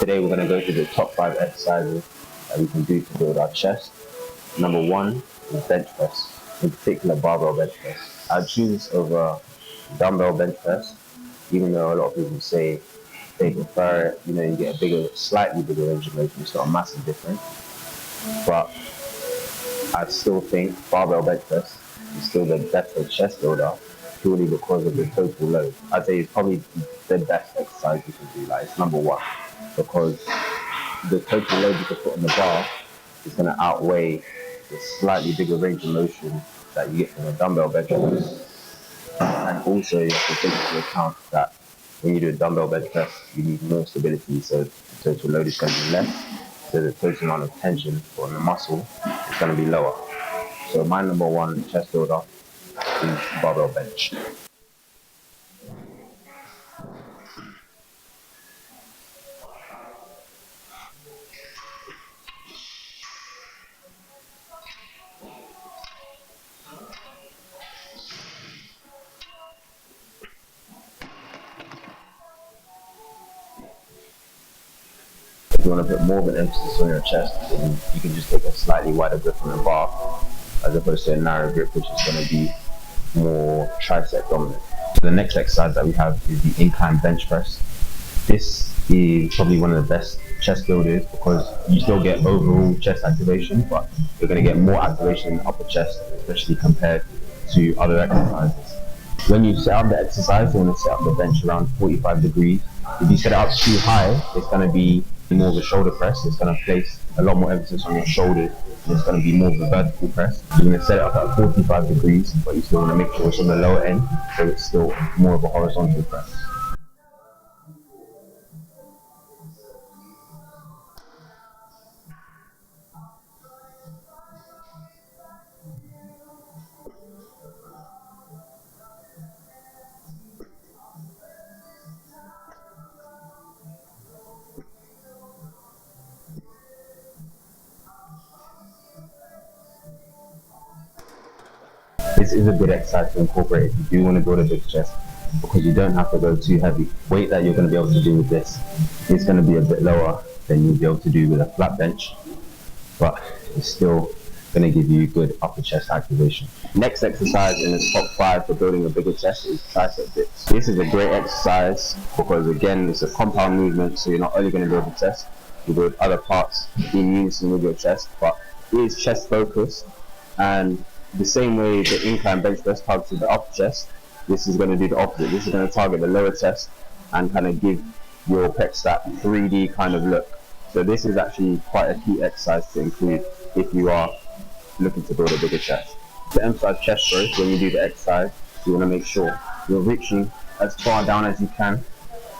Today we're going to go through the top 5 exercises that we can do to build our chest. Number 1 is bench press, in particular barbell bench press. I'd choose this over dumbbell bench press, even though a lot of people say they prefer it. You know, you get a slightly bigger range of motion. It's not a massive difference, but I still think barbell bench press is still the better chest builder, purely because of the total load. I'd say it's probably the best exercise you can do. Like, it's number 1, because the total load you can put on the bar is going to outweigh the slightly bigger range of motion that you get from a dumbbell bench press. And also you have to take into account that when you do a dumbbell bench press, you need more stability, so the total load is going to be less, so the total amount of tension on the muscle is going to be lower. So my number 1 chest builder is barbell bench. If you want to put more of an emphasis on your chest, then you can just take a slightly wider grip on the bar, as opposed to a narrow grip, which is going to be more tricep dominant. The next exercise that we have is the incline bench press. This is probably one of the best chest builders because you still get overall chest activation, but you're going to get more activation in the upper chest, especially compared to other exercises. When you set up the exercise, you want to set up the bench around 45 degrees. If you set it up too high, it's going to be more of a shoulder press. It's going to place a lot more emphasis on your shoulders, and it's going to be more of a vertical press. You're going to set it up at 45 degrees, but you still want to make sure it's on the lower end, so it's still more of a horizontal press. This is a good exercise to incorporate if you do want to build a big chest, because you don't have to go too heavy. Weight that you're going to be able to do with this is going to be a bit lower than you'll be able to do with a flat bench, but it's still going to give you good upper chest activation. Next exercise in the top 5 for building a bigger chest is tricep dips. This is a great exercise because, again, it's a compound movement, so you're not only going to build the chest, you build other parts in unison with your chest, but it is chest focused. And the same way the incline bench press targets the upper chest, this is going to do the opposite. This is going to target the lower chest and kind of give your pecs that 3D kind of look. So this is actually quite a key exercise to include if you are looking to build a bigger chest. To emphasize chest growth, when you do the exercise, you want to make sure you're reaching as far down as you can,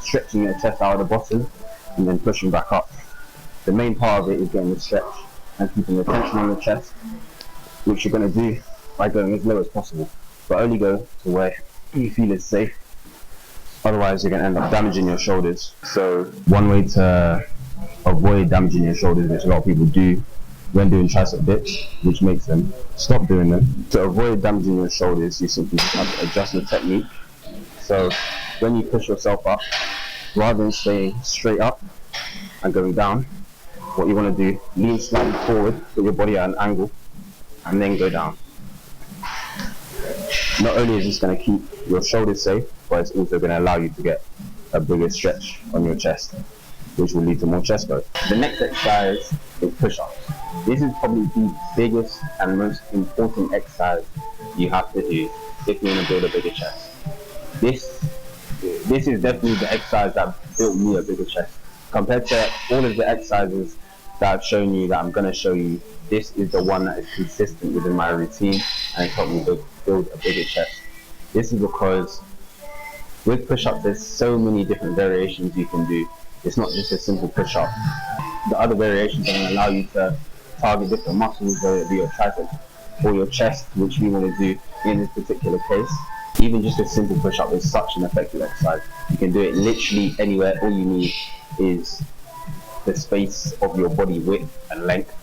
stretching your chest out of the bottom, and then pushing back up. The main part of it is getting the stretch and keeping the tension on the chest, which you're going to do by going as low as possible, but only go to where you feel is safe. Otherwise, you're going to end up damaging your shoulders. So one way to avoid damaging your shoulders, which a lot of people do when doing tricep dips, which makes them stop doing them. To avoid damaging your shoulders, you simply just have to adjust the technique. So when you push yourself up, rather than staying straight up and going down, what you want to do, lean slightly forward, put your body at an angle, and then go down. Not only is this going to keep your shoulders safe, but it's also going to allow you to get a bigger stretch on your chest, which will lead to more chest growth. The next exercise is push-ups. This is probably the biggest and most important exercise you have to do if you want to build a bigger chest. This is definitely the exercise that built me a bigger chest. Compared to all of the exercises that I've shown you, that I'm going to show you, this is the one that is consistent within my routine and it's helped me build a bigger chest. This is because with push-ups, there's so many different variations you can do. It's not just a simple push-up. The other variations are going to allow you to target different muscles, whether it be your triceps or your chest, which we want to do in this particular case. Even just a simple push-up is such an effective exercise. You can do it literally anywhere. All you need is the space of your body width and length,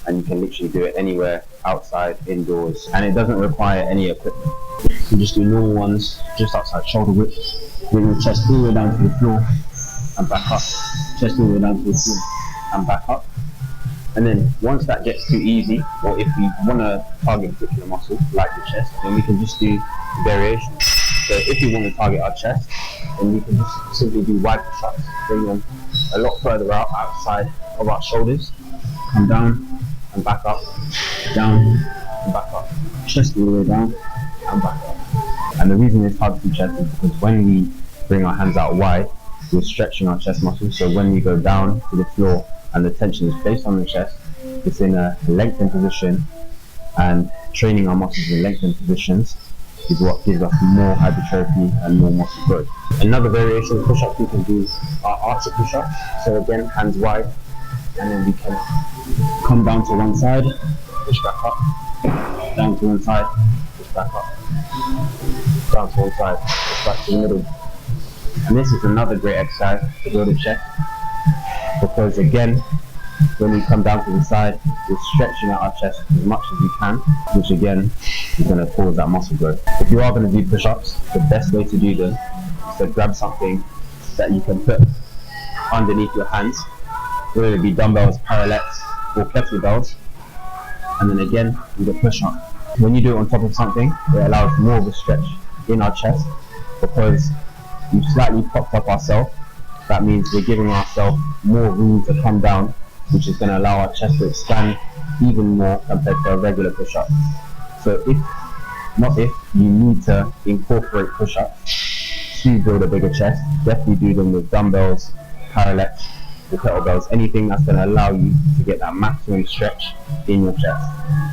and you can literally do it anywhere, outside, indoors, and it doesn't require any equipment. You just do normal ones just outside shoulder width, bring your chest all the way down to the floor and back up. chest all the way down to the ceiling and back up. And then once that gets too easy, or if we want to target a particular muscle, like the chest, then we can just do variations. So if we want to target our chest, then we can just simply do wide push-ups, bring them a lot further out, outside of our shoulders, come down and back up, down and back up, chest all the way down and back up. And the reason it's hard to do chest is because when we bring our hands out wide, we're stretching our chest muscles. So when we go down to the floor and the tension is placed on the chest, it's in a lengthened position, and training our muscles in lengthened positions is what gives us more hypertrophy and more muscle growth. Another variation of push-ups we can do are archer push-ups. So again, hands wide, and then we can come down to one side, push back up, down to one side, push back up, down to one side, push back to the middle. And this is another great exercise to build the chest, because again, when we come down to the side, we're stretching out our chest as much as we can, which again is going to cause that muscle growth. If you are going to do push-ups, the best way to do them is to grab something that you can put underneath your hands, whether it be dumbbells, parallettes, or kettlebells, and then again with a push-up. When you do it on top of something, it allows more of a stretch in our chest, because we've slightly popped up ourselves. That means we're giving ourselves more room to come down, which is going to allow our chest to expand even more compared to a regular push-up. So if you need to incorporate push-ups to build a bigger chest, definitely do them with dumbbells, parallettes, or kettlebells, anything that's going to allow you to get that maximum stretch in your chest.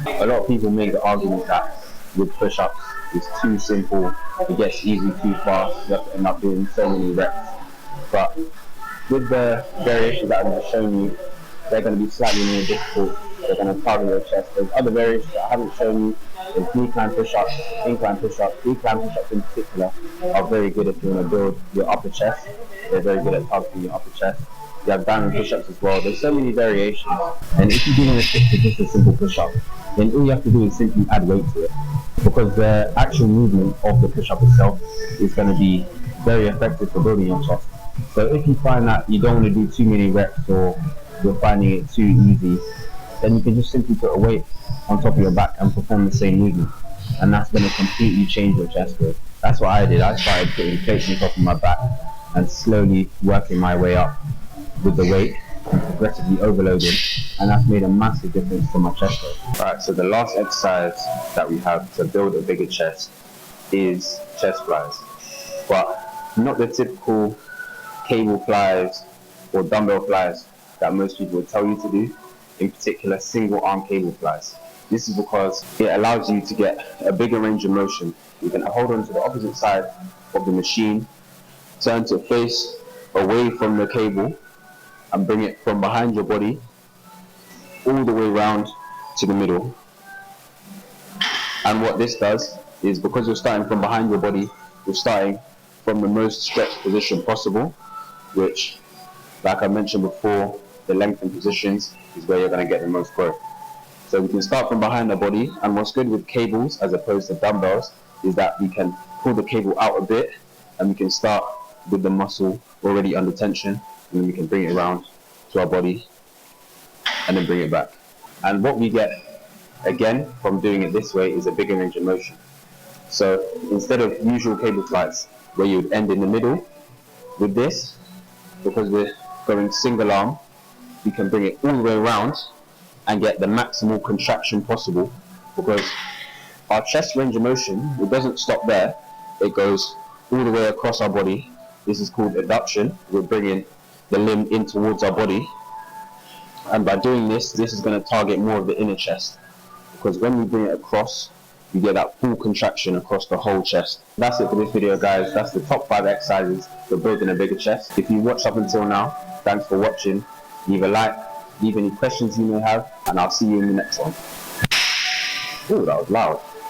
A lot of people make the argument that with push-ups it's too simple, it gets easy too fast, you have to end up doing so many reps. But with the variations that I've just shown you, they're going to be slightly more difficult. They're going to target your chest. There's other variations that I haven't shown you. There's decline push-ups, incline push-ups. Decline push-ups in particular are very good if you want to build your upper chest. They're very good at targeting your upper chest. You have diamond push-ups as well. There's so many variations. And if you do want to stick to just a simple push-up, then all you have to do is simply add weight to it, because the actual movement of the push-up itself is going to be very effective for building your chest. So if you find that you don't want to do too many reps, or you're finding it too easy, then you can just simply put a weight on top of your back and perform the same movement, and that's going to completely change your chest growth. That's what I did. I started putting plates on top of my back and slowly working my way up with the weight and progressively overloading, and that's made a massive difference to my chest growth. Alright, so the last exercise that we have to build a bigger chest is chest flies, but not the typical cable flies or dumbbell flies that most people would tell you to do, in particular single arm cable flies. This is because it allows you to get a bigger range of motion. You can hold on to the opposite side of the machine, turn to face away from the cable, and bring it from behind your body all the way around to the middle. And what this does is, because you're starting from behind your body, you're starting from the most stretched position possible, which, like I mentioned before, the lengthened positions is where you're going to get the most growth. So we can start from behind the body, and what's good with cables as opposed to dumbbells is that we can pull the cable out a bit, and we can start with the muscle already under tension, and then we can bring it around to our body and then bring it back. And what we get again from doing it this way is a bigger range of motion. So instead of usual cable flies where you would end in the middle, with this, because we're going single arm, we can bring it all the way around and get the maximal contraction possible, because our chest range of motion, it doesn't stop there, it goes all the way across our body. This is called adduction. We're bringing the limb in towards our body, and by doing this is going to target more of the inner chest, because when we bring it across, you get that full contraction across the whole chest. That's it for this video, guys. That's the top 5 exercises for building a bigger chest. If you watched up until now, thanks for watching. Leave a like, leave any questions you may have, and I'll see you in the next one. Ooh, that was loud.